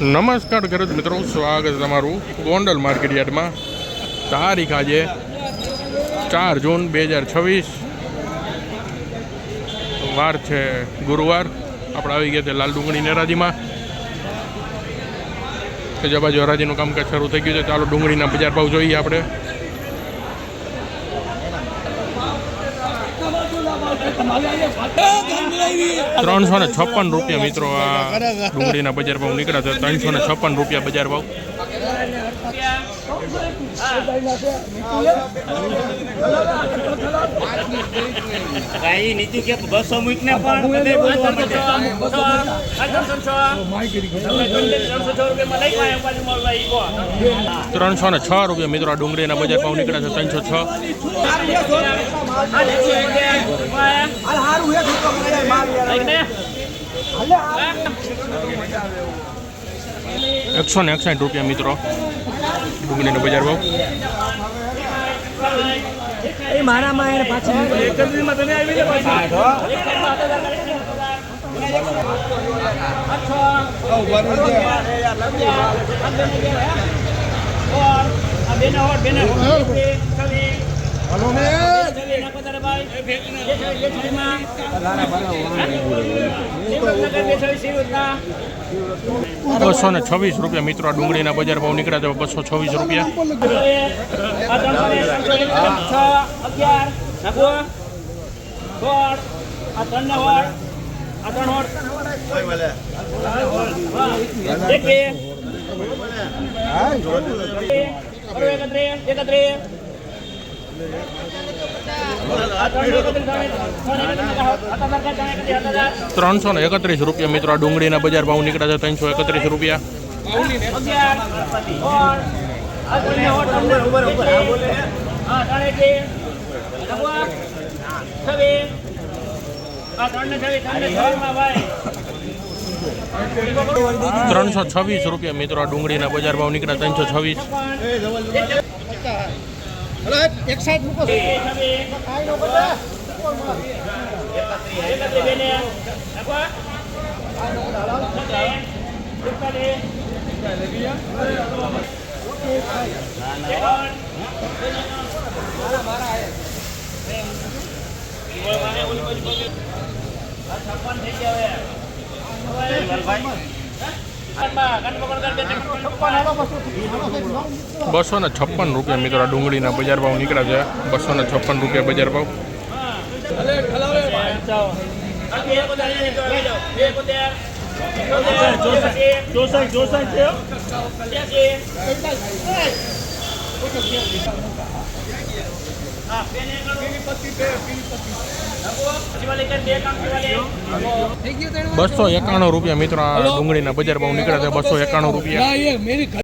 નમસ્કાર ખેડૂત મિત્રો, સ્વાગત છે તમારું ગોંડલ માર્કેટ યાર્ડમાં. તારીખ આજે 4 જૂન 2026, વાર છે ગુરુવાર. આપણે આવી ગયા છે લાલ ડુંગળીની હરાજીમાં. જે બાજુ હરાજીનું કામકાજ શરૂ થઈ ગયું છે. ચાલો ડુંગળીના બજાર ભાવ જોઈએ આપણે. ₹356 મિત્રો આ ડુંગળીના બજાર ભાવ નીકળ્યા છે. ₹356 બજાર ભાવ. ₹306 મિત્રો આ ડુંગળીના બજાર ભાવ નીકળ્યા છે. 306. 161 મિત્રો ડુંગળીનો બજાર ભાવ. ₹226 મિત્રો આ ડુંગળીના બજાર ભાવ નીકળ્યા છે. ₹226. ₹331 મિત્રો આ ડુંગળીના બજાર ભાવ નીકળ્યા છે. ₹331. ₹326 મિત્રો આ ડુંગળીના બજાર ભાવ નીકળ્યા. 326. ₹256 મિત્રો આ ડુંગળીના બજાર ભાવ નીકળ્યા છે. ₹256 બજાર ભાવ. ₹291 મિત્રો આ ડુંગળીના બજાર ભાવ નીકળ્યા છે. ₹291.